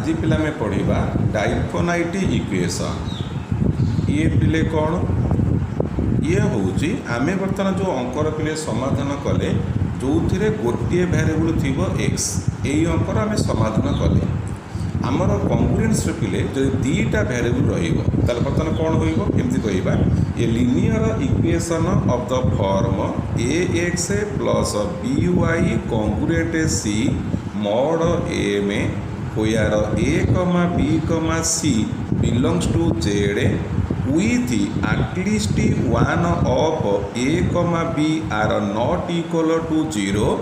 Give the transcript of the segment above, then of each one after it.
आज पिला में पढ़ा डाइफोनाइट इक्वेशन। ये पिले कौन ये हूँ आम बर्तमान जो अंकर पिले समाधान कले जो थे गोटे भैरिएबल थी एक्स यही अंकर आम समाधान कले आमर कंकुरेन्स पिले जो दीटा भैरिएबल बर्तमान कौन होमती कहवा a linear equation of the form A X plus B Y congruent C mod M where a comma b comma c belongs to z with at least one of a comma b are not equal to 0,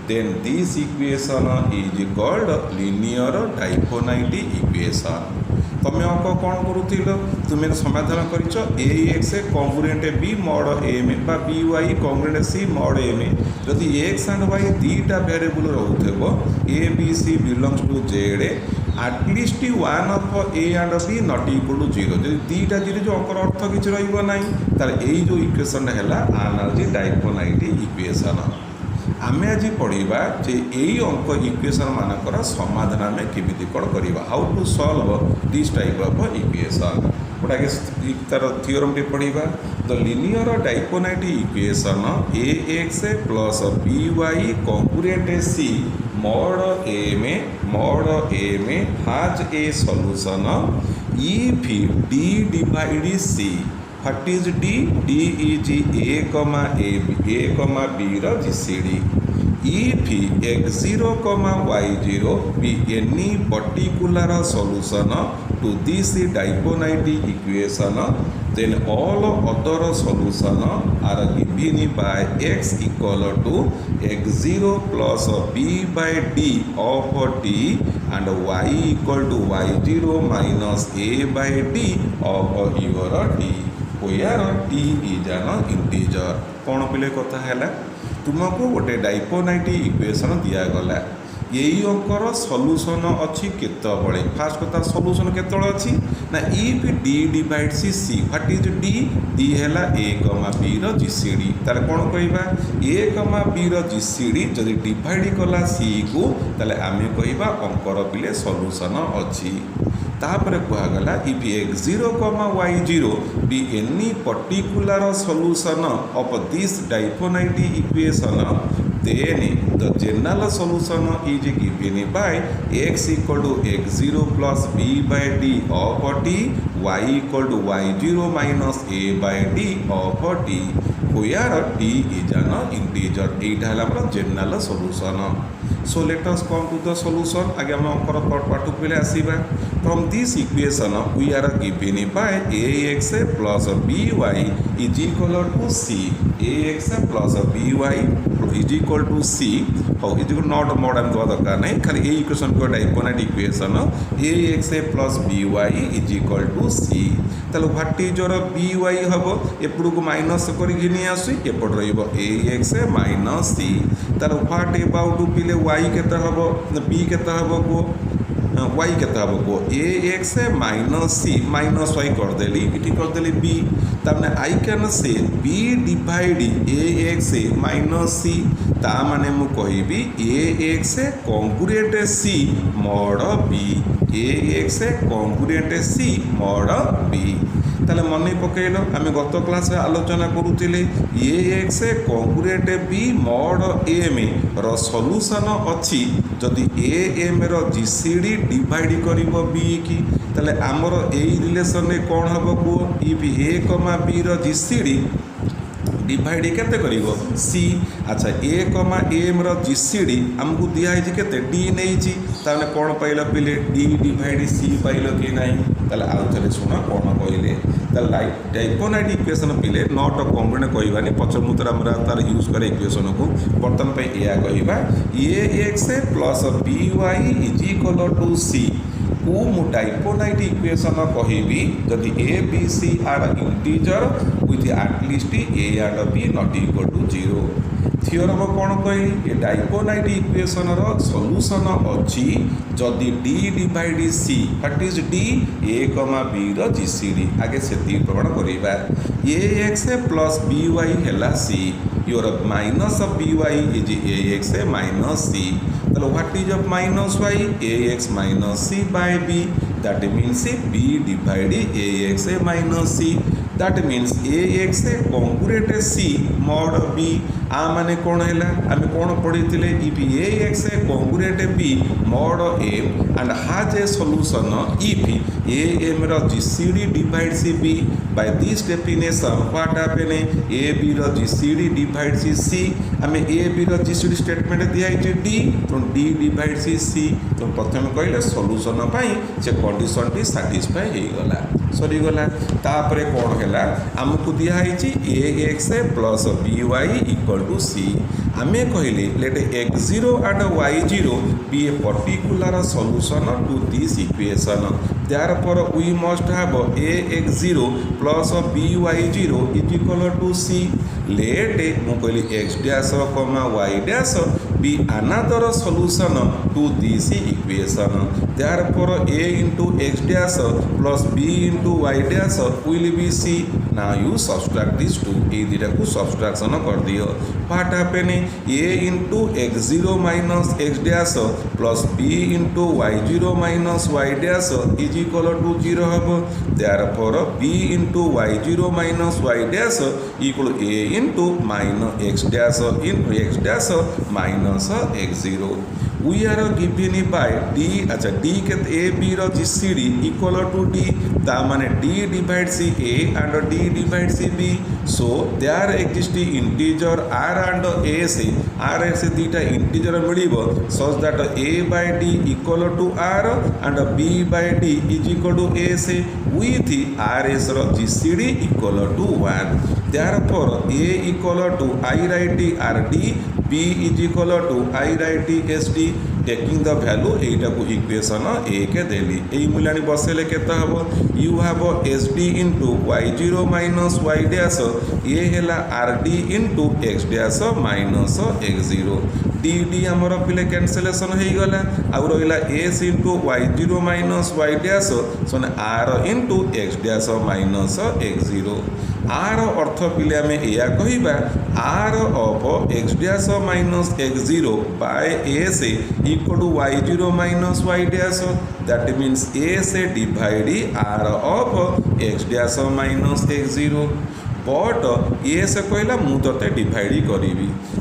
then this equation is called linear diphonite equation. तुम्हें अंक कौन करूल तुम्हें समाधान कर A x congruent B mod M बा B Y congruent C mod M जदि X and Y दीटा variable रोथेबो A B C belongs to Z at least one of A and B not equal to 0 जब दीटा zero जो अंकर अर्थ किसी रही तार यही जो इक्वेशन है आना डाइफोनाइट इक्वेशन। आम आज पढ़ा जे यही अंक इक्वेशन मानकर समाधान आम केमी कौन करवा how to solve this type of equation गोटे तार थियोरम टे पढ़ा the linear diophantine equation A X plus B Y congruent C mod M has a solution if D divide C What is D? D is A comma B GCD. If x0 comma y0 be any particular solution to this diphonite equation, then all other solutions are given by x equal to x0 plus b by d of t and y equal to y0 minus a by d of your t. where t is an integer कौन पिले कथा है तुमको गोटे डाइफोनाइट equation दिगला यही अंकर solution अच्छी केतबले fast कथा solution केतबले अच्छी ना if D divide C what is D D है ए कमा बी जीसीडी तार कौन कहवा ए कमा बी जीसीडी जदि डिवाइड कला सी को ताले आमे कहवा अंकर पिले सॉल्यूशन अच्छी तापर कहगला if x0 comma y0 be any particular solution of this diphonite equation, then the general solution is given by x equal to x0 plus b by d of t, y equal to y0 minus a by d of t, where t is an integer. एटा है general solution. So let us come to the solution. आगे हम अंकर पाठ पहले आसीबा from this equation we are given by ax plus by is equal to c. ax plus by is equal to c. how is equal not mod am दवा दरकार नहीं खाली ए equation को diophantine equation ax plus by is equal to c. ताले what is your by हबो एपडू को माइनस करी घिनी आसी एपड रहइबो ax minus c. ताले व्हाट अबाउट पिले y केता हबो b केता हबो को y केता हबो को ax minus c minus y करदेली इठी करदेली b ताने आई कैन से b divide ax minus c ता माने मु कहिबी ax कंकुरेंट c mod b ax कंकुरेंट c mod b ताले मन पकईल आम गत क्लास आलोचना करूले a x congruent B mod m रो सॉल्यूशन अच्छी जदि ए एम रो जीसीडी डिवाइड कर बी की ताले आमर यही रिलेशन में कौन हम को इफ ए कमा बी रो जीसीडी डिवाइड केते करिवो सी। अच्छा ए कमा एम रो जीसीडी हमको दिया है केते डी नहीं ताने कौन पाइल पिले डी डिवाइड सी पाइल कि नहीं ताले आउ थले सुना कौन कहले डाइफोनाइट इक्वेशन पिले नॉट कंकुरेंट कहवानी पचर मुतर तार यूज करे इक्वेशन को बर्तमान पे या कहवा A X plus B Y is equal to C को मु डाइफोनाइट इक्वेशन कहबी जदि A B C are integer with at least A and B not equal to 0। Theorem कौन कहली ए डाइफोनाइट इक्वेशन रो सॉल्यूशन अच्छी जदि D divide C what is D A comma B रो जीसीडी आगे से प्रमाण करवा A X plus B Y है C your minus B Y is a X minus C তাহলে what is of minus Y A X minus C by B that means B divide A X A minus C that means A X A congruent C mod B आ माने कौन है आम कौन पढ़ी if A X A congruent B mod M and has a solution if A M रो GCD divide C B by this definition what happen A B रो GCD divide c आम ए बी रो GCD statement दिया d तो d divide c तो प्रथम कहले solution पाई से कंडीशन टी सैटिस्फाई हो गला सरीगला तापरे कौन है आमको दिखाई A X plus B Y equal to C आम कहले let x0 and y0 be a particular solution to this equation therefore we must have ax0 plus by0 is equal to c let mu कहली x dash y dash be another solution to this equation therefore a into x dash plus b into y dash will be c now you subtract these two ये दुटा को subtraction कर दियो what happen a into x0 minus x dash plus b into y0 minus y dash is equal to 0 हबो therefore b into y0 minus y dash equal a into minus x dash into x dash minus x0 we are given by d अच्छा d के a b row gcd equal to d ता माने d divide c a and d divide c b so there exist integer r and a से r से दीटा integer मिलिबो such that a by d equal to r and b by d is equal to a से with rs row gcd equal to 1 therefore a equal to I write rd b is equal to I write sd taking the value एटा को equation ए के देली एई मूल्यानी बसेले केता हबो you have sd into y0 minus y dash ए हेला rd into x dash minus x0 dd हमर पिले cancellation हो गला आ रहिला s into y0 minus y dash सने r into x dash minus x0 R अर्थ पिले आम या कहवा R of x dash minus x0 by a से equal to y0 minus y dash that means a से divide r of x dash minus x0 but A से कहला मु ते डिवाइड करी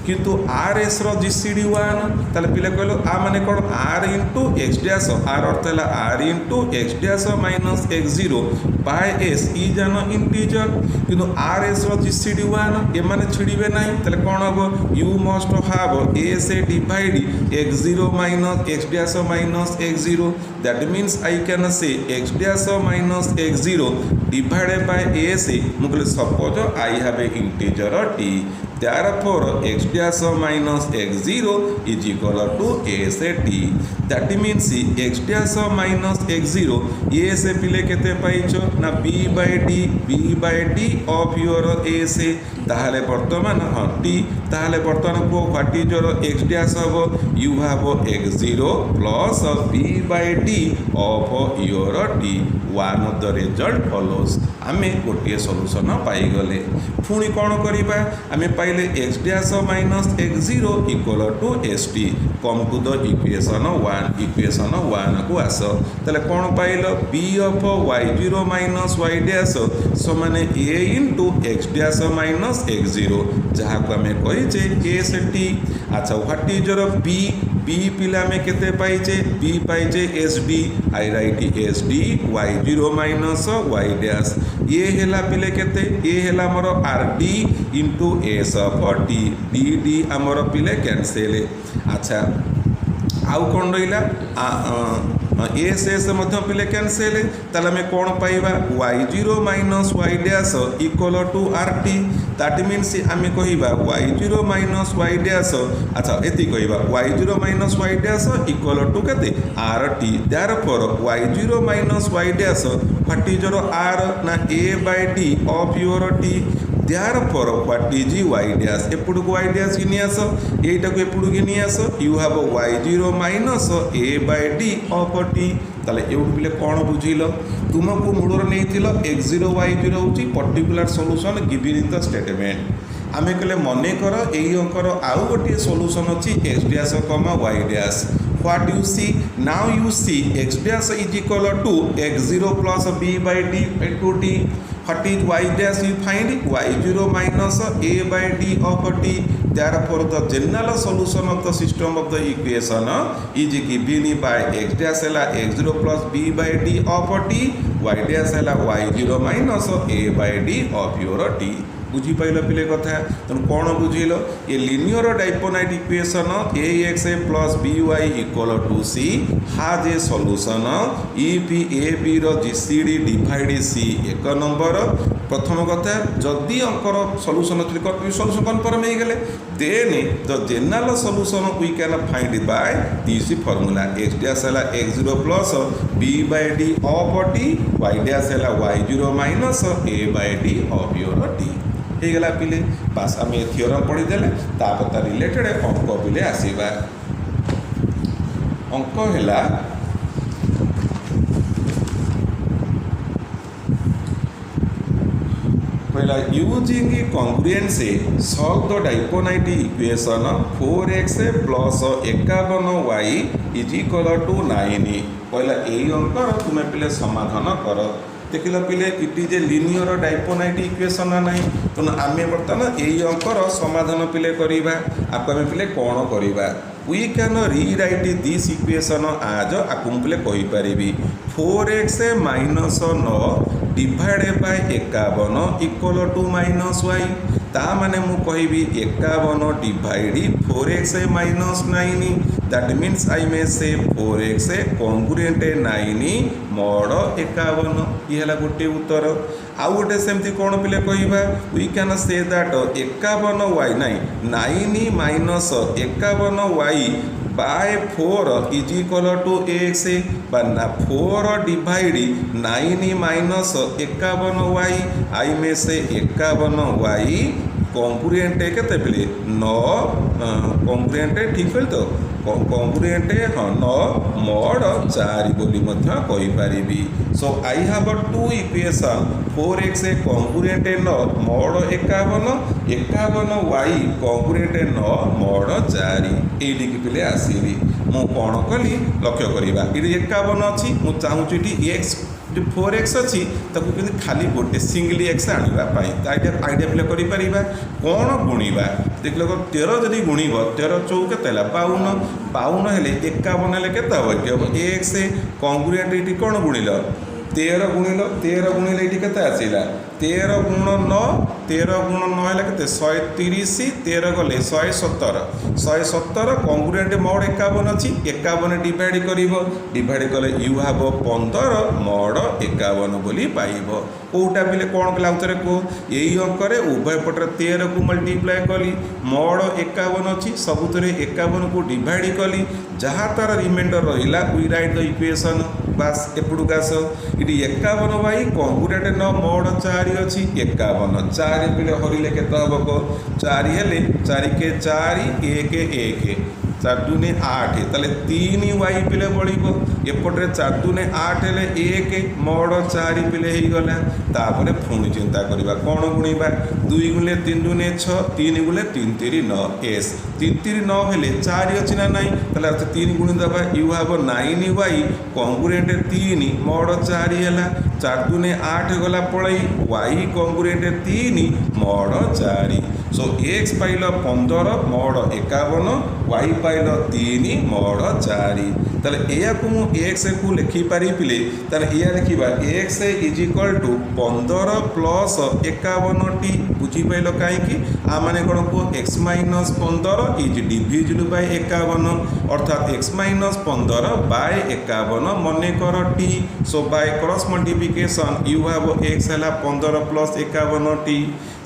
किंतु आर एस रो जीसीडी 1 ताले पिले कहलो आ माने कोन R into X dash R अर्थ है R into X dash minus x0 by S E जान इंटीजर किंतु आर एस रो जीसीडी 1 ए माने छिड़ीबे नाही ताले कोन हबो you must have A say divide x0 minus X dash minus x0 that means I can say X dash minus x0 divided by A say मुगले suppose I have a integer t therefore x dash minus x0 is equal to a से t that means x dash minus x0 a से पिले केते पाइछो ना b by d of your a से ताहले वर्तमान हाँ t ताहले वर्तमान को what is your x dash हबो you have x0 plus b by d of your t one of the result follows आमे गोटे सॉल्यूशन पाई गले पुणी कौन करिबा आमे पाइले x dash minus x0 equal to st come to the equation 1 को आस तले कौन पाइल b of y0 minus y dash समान a into x dash minus x0 जहाँ को आमे कहिचे a से t अच्छा व्हाट इज योर b पिला में केते पाइचे b पाइचे sd आई right sd y0 minus y dash ये हेला पिले केते ये हेला हमर rd into s of t dd हमर पिले कैंसिल अच्छा आउ कौन रहा एस एस मध्य पिले कैंसिल ताले में कौन पाइबा y0 minus y dash equal to rt that means आम कहवा y0 minus y dash अच्छा एति कहवा y0 minus y dash equal to केते rt therefore y0 minus y dash what is your r ना a by d of your t therefore what is y dash एपुडु को y dash गिनी आस एटा को एपुडु गिनी आस you have y0 minus a by d of t ताले एउडु पिले कोन बुझिलो तुमको Müller नैथिलो x0 y0 होची particular solution given in the statement आमे कहले मने कर एई अंकर आउ गोटे सॉल्यूशन अछि x डैश कमा y dash what you see now you see x dash is equal to x0 plus b by d into d what is y dash you find y0 minus a by d of t therefore the general solution of the system of the equation is given by x dash है x0 plus b by d of t y dash है y0 minus a by d of your t बुझीपाल पिले कथा तेणु कौन बुझेल ये linear diophantine equation A X A plus B Y equal to C has a solution if A B GCD divide C एक number प्रथम कथा जदि अंकर सॉल्यूशन सॉल्यूशन कन्फर्म हो गले then the general solution we can find by this formula x dash है x0 plus b by d of t y dash है y0 minus a by d of your t ହେଇଗଲା ପିଲେ ବାସ୍ ଆମେ ଏ theorem ପଢ଼ିଦେଲେ ତାପରେ ତା related ଅଙ୍କ ପିଲେ ଆସିବା ଅଙ୍କ ହେଲା पहला using congruence solve the diophantine equation 4x plus 51y is equal to 9 पहला यही अंक तुम्हें पिले समाधान कर देखिल पिले it is a linear diophantine equation ना नहीं तो आम बर्तमान यही अंकर समाधान पिले करवा आपको आम पिले कौन करवा we can rewrite this equation आज आपको पिले कहीपरि 4x minus 9 divide by 51 equal to minus y ता माने मु कहिबी 51 divide 4x minus 9 that means I may say 4x congruent 9 mod 51 ये हला गोटे उत्तर आउ गोटे सेमती कौन पिले कहवा we can say that 51y नहीं 9 minus 51y by 4 is equal to x बना 4 डिवाइड 9 माइनस 51y आई में से 51y कॉन्ग्रुएंट केते पिले 9 कॉन्ग्रुएंट ठीक है तो कॉन्ग्रुएंट हाँ 9 mod 4 बोली मध्य कहि परिबी so I have two equation 4x congruent 9 mod 51y congruent 9 mod 4 एडी की पिले आसीबी मु कोन कली लक्ष्य करिबा इडी 51 अछि मु चाहूची टी x 4x अच्छी ताकू कि खाली गोटे सिंगली एक्स आने आइडिया पिले कर कौन गुणवा देख लो 13 जदि गुणव 13 चौ के 52 हेले 51 हेले के एक्स कॉन्ग्रुएंट ये कौन गुणिल 13 गुणिले ये के आसला 13 गुण 9 13 गुण 9 है के 130 13 गले 117 कॉन्ग्रुएंट mod 51 अच्छी 51 डिवाइड कले यू हैव 15 mod 51 बोली पाइब कौटा पिले कौन कला उतरे को यही अंकरे उभय पटे 13 को मल्टीप्लाए कली mod 51 अच्छी सबुतरे 51 को डिवाइड कली जहाँ तार रिमाइंडर रहा वी राइट द इक्वेशन बास एपड़ू आस ये 51y कॉन्ग्रुएंट 9 mod 4 अच्छी 51 4 पिले हरिले केते हबको 4 हेले 4 के 4 1 1 4 दूने 8 ताले 3y पिले बढ़िबो एपटे 4 दूने 8 हेले 1 mod 4 पिले हे गला तापरे पुणी चिंता करबा कोन गुणीबा 2 गुणे 3 दूने 6 3 गुणे 3 3 9 s 3 3 9 हेले 4 अछि ना नाही ताले 3 गुणी दबा you have 9y congruent 3 mod 4 हेला 4 दूने 8 गला पळई y कॉन्ग्रुएंट 3 mod 4 सो x pile 15 mod 51 y pile 3 mod 4 ताले एया को मु x को लिखि पारि पिले ताले एया लिखिबा x is equal to 15 plus 51t बुझी पाइल काहे कि आ माने कोन को x minus 15 is divisible by 51 अर्थात x माइनस 15 बाय 51 मने कर t so by cross multiplication you have x हला 15 प्लस 51t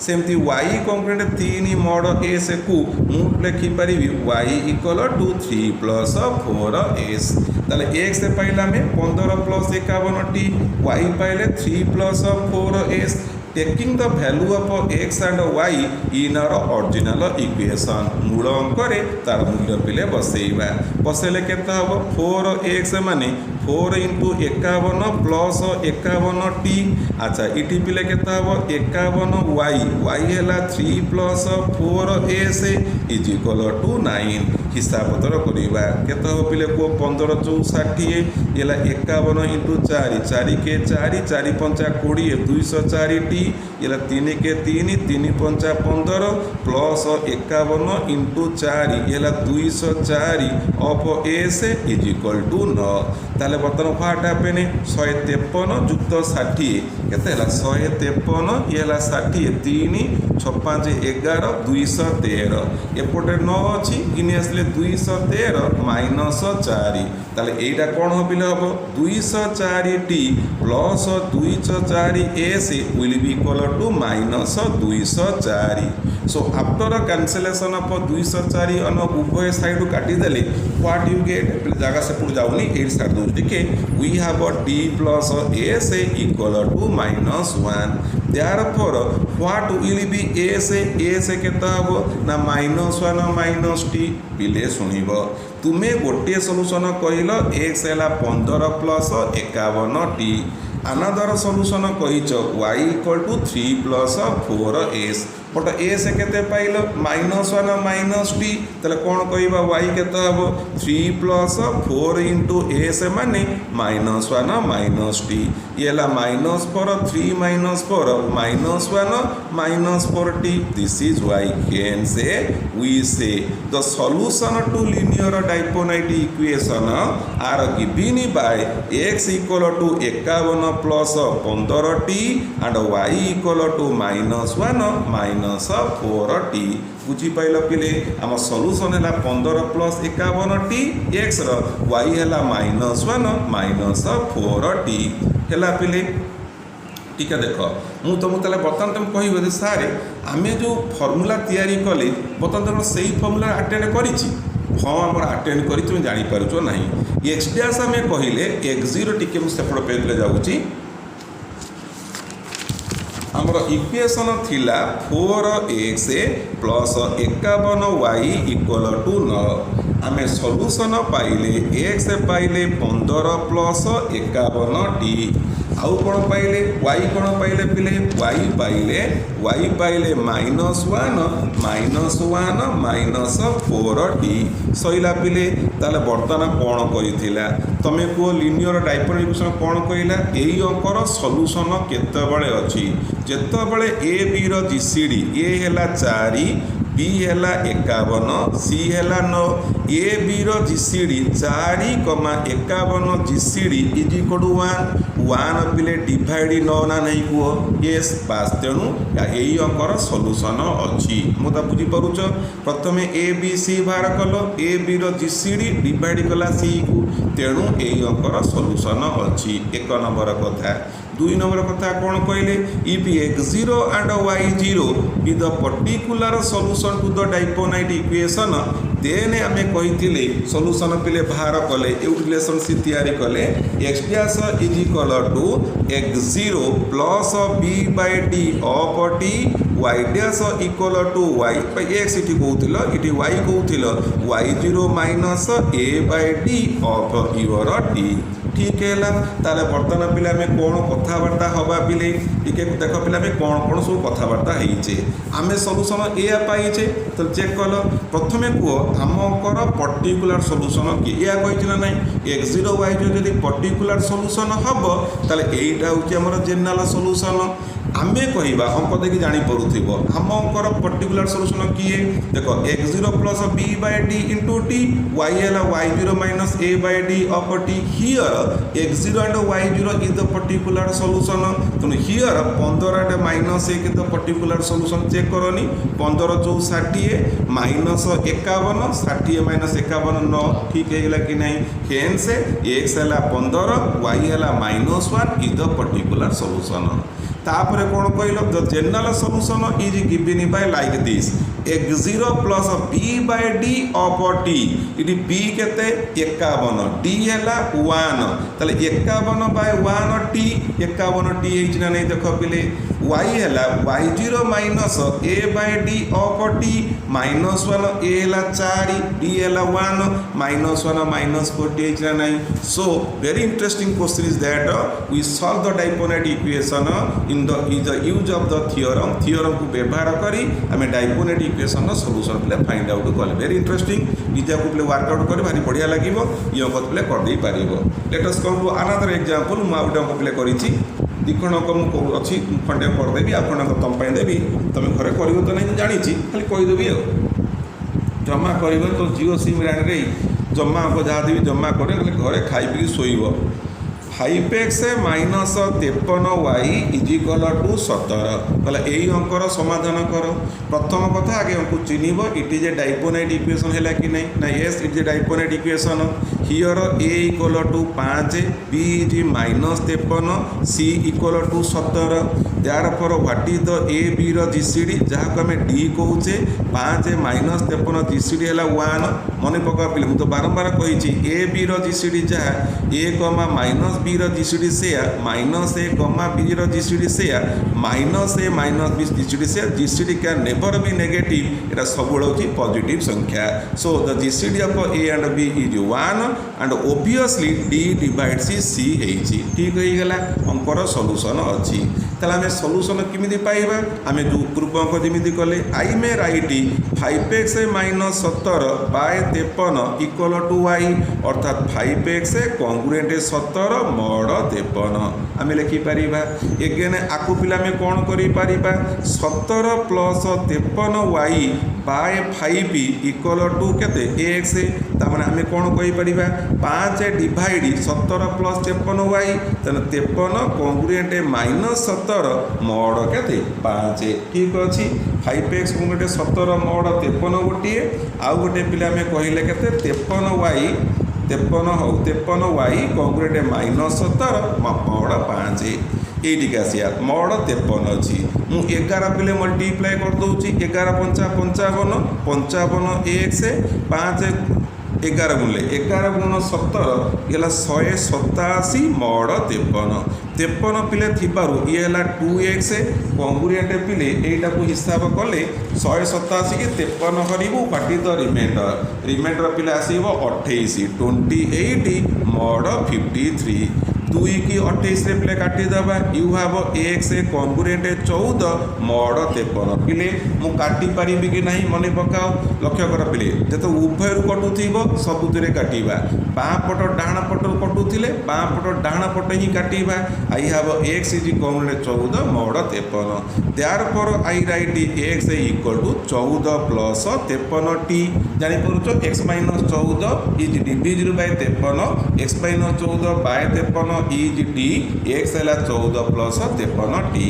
सेमती y कॉन्ग्रुएंट 3 mod s को मु लिखि पारि y equal to 3 plus 4s ताले x पाइला में 15 प्लस 51t y पाइले 3 plus 4s taking the value of x and y in our original equation मूल अंक तार मूल्य पिले बसैबा बसैले केते हबो 4x माने 4 इंटू 51 प्लस 51t अच्छा इटी पिले केते हबो 51y हैला 3 plus 4s is equal to 9 हिसाब पत्र करिबा केते हबो पिले को 15 4 60 हैला 51 इंटू 4 4 के 4 4 5 20 204t हैला 3 के 3 3 5 15 प्लस 51 इंटू 4 हैला 204 of s is equal to 9 ताले बर्तमान व्हाट हैपेन 153 जुक्त 60 केते हैला 153 हैला 60 3 6 5 11 213 एपटे 9 अछि इने आसले 213 माइनस 4 ताले एटा कोन होबिले हबो 204t plus 204s will be equal to minus 204 so after cancellation of 204 on उभय साइड काटी देले व्हाट यू गेट जगह से पुर जाउनी एट साइड दो देखिए we have t plus s equal to minus 1 therefore what will be s केता हबो ना माइनस 1 माइनस t पिले सुनिबो तुमे गोटे सॉल्यूशन कहिलो x हैला 15 प्लस 51t अनदर सॉल्यूशन कहिच y equal to 3 plus 4s but s केते पाइलो माइनस 1 माइनस t तले कोन कहिबा y केते हबो 3 प्लस 4 इंटू s माने माइनस 1 माइनस t येला minus 4 3 minus 4 minus 1 minus 4t this is y can say we say the solution to linear diagonal equation are given by x equal to 51 plus 15t and y equal to minus 1 minus 4t बुझी pile पिले आम solution है 15 plus 51t x रो y है minus 1 minus 4t है पिले ठीक है देख मु तुमको ताले बर्तमान तुम कह सारे आम जो फर्मूला तैयारी कले बर्तमान तुम से फर्मूला अटेंड करिछि हाँ आम अटेंड कर तुम जापर ना एक्स डैश आम कहले x0 टी सेपट पेज जाऊँगी आमर इक्वेशन थिला 4x plus 51y equal to 9 आम सॉल्यूशन पाइले x पाइले 15 प्लस 51t आउ कौन पाइले y कौन पाइले पिले y पाइले माइनस 1 माइनस 4t सैला पिले ताले बर्तमान कौन कहिथिला तमे को लिनियर डायपोल इक्वेशन कौन कहला एई अंकर सॉल्यूशन केतेबेले अछि जेतेबेले ए बी रो जीसीडी ए हैला 4 बी हैला 51 सी हैला 9 ए बी रो GCD 4, 51 GCD is equal to 1 पिले डिवाइड 9 ना नहीं कुह यस बास तेणु यही अंकर सॉल्यूशन अच्छी मुझे बुझी पारुच प्रथमे ए बी सी बाहर कल ए बी रो जीसीडी डिवाइड कला सी को तेणु यही अंकर सॉल्यूशन अच्छी एक नंबर कथा 2 नंबर कथा कौन कहले if x0 and y0 be the particular solution to the diophantine equation then आमे कहिथिले सॉल्यूशन पिले बाहर कले ए रिलेशनशिप तैयारी कले x dash is equal to x0 plus b by d of t y dash equal to y by x इटी कहउथिलो इटी y कहउथिलो y0 minus a by d of your t ठीक है ताले बर्तमान पिला में कौन कथबार्ता हवा पिले टिके देख पिला में कौन कौन सब कथबार्ता होइचे आमे सॉल्यूशन ए पाइचे तो चेक कल प्रथमे कह आमकर पर्टिकुलर सॉल्यूशन कि या कहिला नहीं x0 y0 जदि पर्टिकुलर सॉल्यूशन हम ताले एटा होची हमर जनरल सॉल्यूशन आमे कहवा अंक देखि जानी पड़ुथिबो आम अंकर पर्टिकुलर सॉल्यूशन किए देख x0 plus b by d into t y हैला y0 minus a by d of t here x0 and y0 is the particular solution तो here 15 and minus 1 the particular solution check करनी 15 4 60 minus 51 60 minus 51 9 ठीक है कि नहीं हेन से x हैला 15 y हैला minus 1 is the particular solution तापर कौन कहल the general solution is given by like this x0 plus b by d of t इटी b केते 51 d हैला 1 तले 51 बाय 1 t 51 t हेछि ना नै देखो पिले y हैला y0 minus a by d of t minus 1 a हैला 4 d हैला 1 माइनस 1 माइनस 4 t हेछि ना नै so very interesting question is that we solve the diophantine equation in the use of the theorem को व्यवहार करी हमें डायपोनेट इक्वेशन सॉल्यूशन प्ले फाइंड आउट कले वेरी इंटरेस्टिंग निजा को प्ले वर्कआउट करे भारी बढ़िया लागिवो यो को प्ले कर दे पारिबो let us come to another example मु आउट को प्ले करिछि दिखण को मु अछि खंडे कर देबी आपन को तम पय देबी तमे घरे करिवो तो नै जानि छी खाली कहि देबी जमा करिवो तो जियो सिम ब्रांड रे जमा को जा देबी जमा करे घरे खाइ पी सोइबो 5x minus 53y is equal to 17 बोला यही अंकर समाधान कर प्रथम कथा आगे हमको चिन्हब it is a diophantine equation है कि नहीं ना yes it is a diophantine equation here a equal to 5 b is minus 53 c equal to 17 therefore what is the a b रो जीसीडी जहाँ को हमें d कहूचे 5 माइनस 53 जीसीडी है 1 मन पका पिले मुझे बारंबार कही a b रो जीसीडी जहाँ a माइनस b रो जीसीडी से माइनस a b रो जीसीडी से minus a minus b GCD से GCD can never be negative एटा सबुल होची पॉजिटिव संख्या so the GCD of a and b is 1 and obviously d divide c हेची ठीक होई गेला अंकर सॉल्यूशन अछि तला हमें सॉल्यूशन किमिति पाइबा हमें जो पूर्व अंक जिमिति कले I may write 5x minus 17 by 53 equal to y अर्थात 5x कॉन्ग्रुएंट 17 mod 53 आम लिखि पारिबा एगेन आकु पिला में कोन करि पारिबा 17 plus 53y by 5 equal to केते x ता माने हमें कोन कहि पारिबा 5 डिवाइड 17 प्लस 53y तने 53 कॉन्ग्रुएंट माइनस 17 mod केते 5 ठीक अछि 5x कॉन्ग्रुएंट 17 mod 53 गोटे आउ गोटे पिला में कहिले केते 53y 53y congruent minus 17 mod 5 ये आसिया mod 53 अच्छी मु 11 पिले मल्टीप्लाई कर दूची 11 55 55 x 5 11 गुणले 11 गुण 17 ये 187 mod 53 53 पिले थिबारु ये है 2x कॉन्ग्रुएंट पिले एटा को हिसाब कले 187 के 53 करिवो व्हाट इज द रिमाइंडर पिले आसीबो 28 28 mod 53 2 की 28 रे पिले काटी दबा you have x congruent 14 mod 53 पिले मु काटी परिबी कि नहीं मने पकाओ लक्ष्य कर पिले जतो उभय रु कटुथिबो सबुतरे काटीबा बा पट डाहण पट कटुथिले बा पट डाहण पट ही काटीबा I have x is congruent 14 mod 53 therefore I write x equal to 14 plus 53 t जानि परुचो x minus 14 is division by 53 x minus 14 by 53 is T x है 14 प्लस 53 टी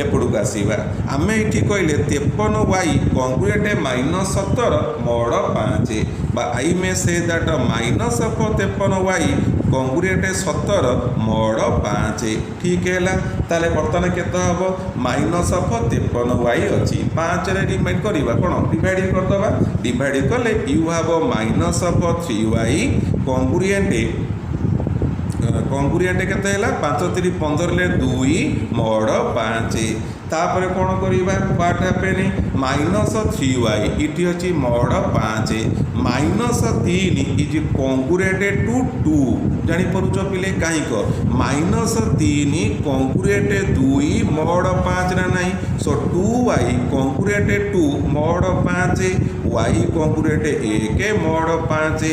एपड़क आसवा आम ये कहले 53y कॉन्ग्रुएंट माइनस 17 mod 5 आई में say that minus of 53y congruent 17 mod 5 ठीक है ताले बर्तमान केते हम माइनस ऑफ 53y अच्छी 5 रे डिवाइड करबा कोन डिवाइड करदबा डिवाइड कले you have minus of 3y congruent केते हैला 5 3 15 ले 2 mod 5 तापर कौन करवा व्हाट हैपेन माइनस 3y इटी अच्छी mod 5 minus 3 is congruent to 2 जानी परुच पिले कहीं माइनस 3 कॉन्ग्रुएंट 2 mod 5 ना नहीं so 2y congruent 2 mod 5 y congruent 1 mod 5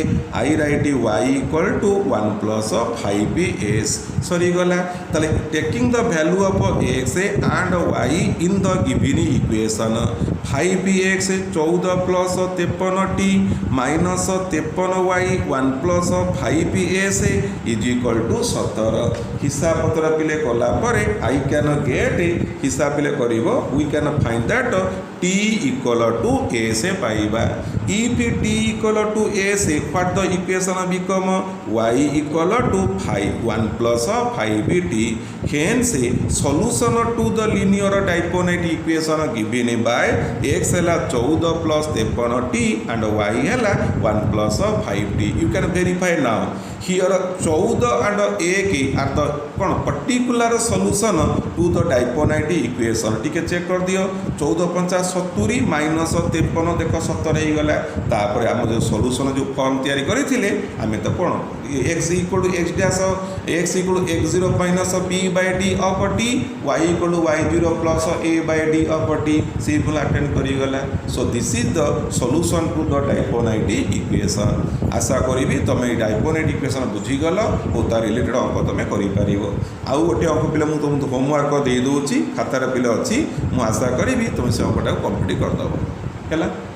I write y equal to 1 plus 5s सरी गला ताले taking the value of x and y in the given equation 5x 14 plus 53t minus 53y 1 plus 5s is equal to 17 हिसाब पत्र पिले कला परे I can get हिसाब पिले करिवो we can find that t equal to a से पाइबा if t equal to a से what the equation become y equal to 1 plus 5t hence solution to the linear typonate equation given by x है 14 plus 53t and y है 1 plus 5t you can verify now here 14 and 1 are the कौन particular solution to the diophantine equation टिके check कर दियो 14 50 70 minus 53 देख 70 हो गला तापर हम जो सॉल्यूशन जो फॉर्म तैयारी करथिले हमें तो कौन x equal to x dash x equal to x0 minus b by d of t y equal to y0 plus a by d of t simple attend करी गला so this is the solution to the diophantine equation आशा करी तुम डाइपोनाइट equation बुझी गल और तार related अंक तुम कर आउ गोटे अंक पिला मुझे तुमको होमवर्क दे दूँ खातार पिला अच्छी मुझे आशा करी तुम से अंकटा कम्प्लीट करदेव है।